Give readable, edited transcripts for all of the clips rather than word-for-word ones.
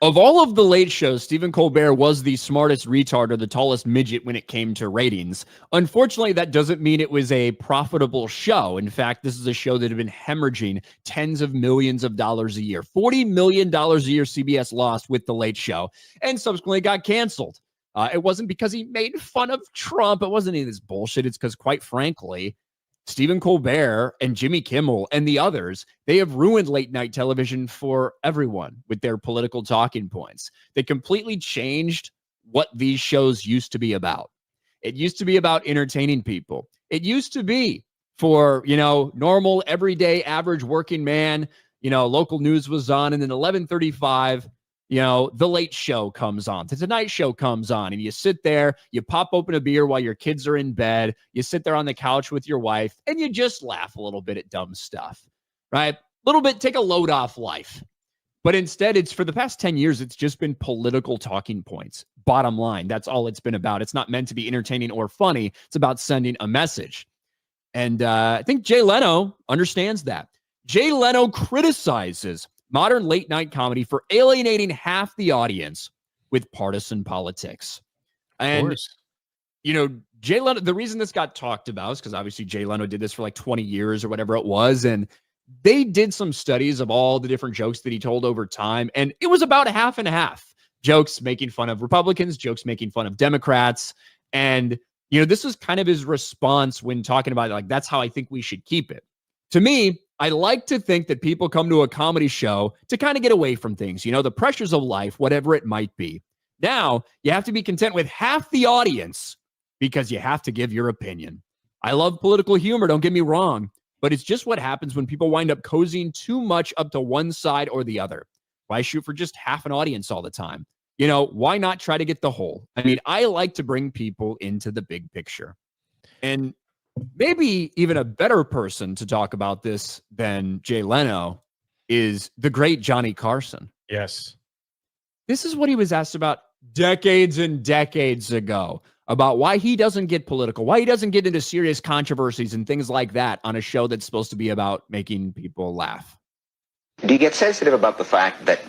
Of all of the late shows, Stephen Colbert was the smartest retard or the tallest midget when it came to ratings. Unfortunately, that doesn't mean it was a profitable show. In fact, this is a show that had been hemorrhaging tens of millions of dollars a year. $40 million a year CBS lost with The Late Show and subsequently got canceled. It wasn't because he made fun of Trump. It wasn't any of this bullshit. It's because, quite frankly, Stephen Colbert and Jimmy Kimmel and the others, they have ruined late night television for everyone with their political talking points. They completely changed what these shows used to be about. It used to be about entertaining people. It used to be for, normal, everyday, average working man. Local news was on, and then 11:35, The Late Show comes on. The Tonight Show comes on, and you sit there, you pop open a beer while your kids are in bed, you sit there on the couch with your wife, and you just laugh a little bit at dumb stuff, right? A little bit, take a load off life. But instead, it's for the past 10 years, it's just been political talking points. Bottom line, that's all it's been about. It's not meant to be entertaining or funny. It's about sending a message. And I think Jay Leno understands that. Jay Leno criticizes modern late night comedy for alienating half the audience with partisan politics. And, Jay Leno, the reason this got talked about is because obviously Jay Leno did this for like 20 years or whatever it was. And they did some studies of all the different jokes that he told over time. And it was about half and half. Jokes making fun of Republicans, jokes making fun of Democrats. And, this was kind of his response when talking about it, like, that's how I think we should keep it. To me, I like to think that people come to a comedy show to kind of get away from things, the pressures of life, whatever it might be. Now, you have to be content with half the audience because you have to give your opinion. I love political humor, don't get me wrong, but it's just what happens when people wind up cozying too much up to one side or the other. Why shoot for just half an audience all the time? Why not try to get the whole? I mean, I like to bring people into the big picture. And maybe even a better person to talk about this than Jay Leno is the great Johnny Carson. Yes. This is what he was asked about decades and decades ago, about why he doesn't get political, why he doesn't get into serious controversies and things like that on a show that's supposed to be about making people laugh. Do you get sensitive about the fact that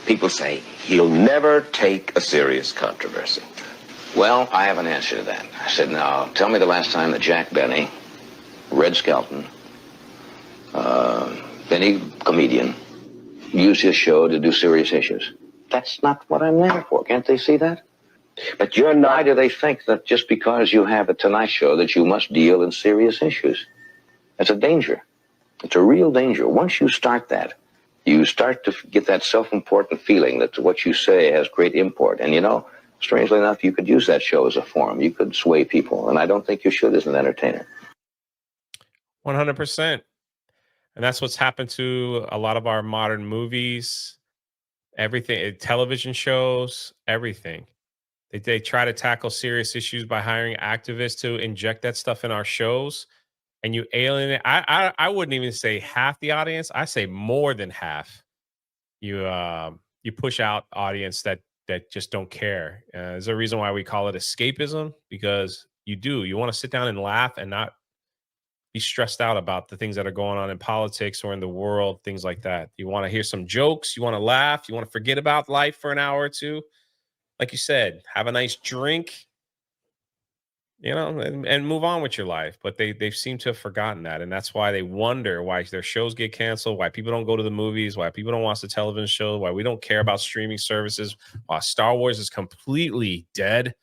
people say he'll never take a serious controversy? Well, I have an answer to that. I said, now, tell me the last time that Jack Benny, Red Skelton, any comedian, used his show to do serious issues. That's not what I'm there for. Can't they see that? But you're not. Why do they think that just because you have a Tonight Show that you must deal in serious issues? That's a danger. It's a real danger. Once you start that, you start to get that self-important feeling that what you say has great import. And strangely enough, you could use that show as a forum. You could sway people, and I don't think you should as an entertainer. 100%. And that's what's happened to a lot of our modern movies, everything, television shows, everything. They try to tackle serious issues by hiring activists to inject that stuff in our shows, and you alienate. I wouldn't even say half the audience. I say more than half. You push out audience that just don't care. There's a reason why we call it escapism, because you want to sit down and laugh and not be stressed out about the things that are going on in politics or in the world, things like that. You want to hear some jokes, you want to laugh, you want to forget about life for an hour or two. Like you said, have a nice drink, and move on with your life. But they seem to have forgotten that. And that's why they wonder why their shows get canceled, why people don't go to the movies, why people don't watch the television show, why we don't care about streaming services, why Star Wars is completely dead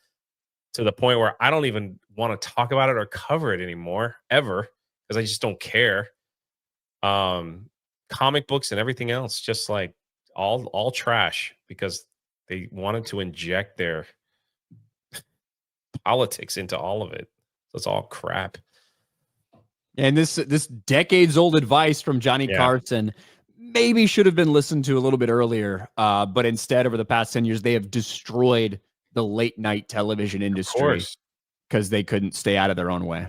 to the point where I don't even want to talk about it or cover it anymore, ever, because I just don't care. Comic books and everything else, just like all trash, because they wanted to inject their politics into all of it. So it's all crap. And this decades old advice from Johnny Carson maybe should have been listened to a little bit earlier. But instead, over the past 10 years, they have destroyed the late night television industry because they couldn't stay out of their own way.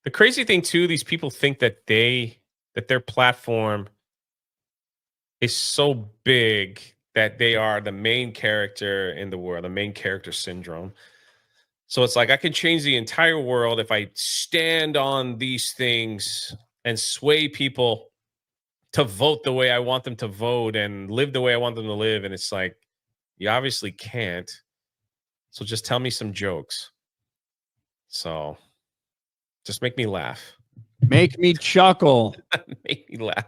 The crazy thing too, these people think that their platform is so big that they are the main character in the world, the main character syndrome. So it's like, I can change the entire world if I stand on these things and sway people to vote the way I want them to vote and live the way I want them to live. And it's like, you obviously can't. So just tell me some jokes. So just make me laugh. Make me chuckle. Make me laugh.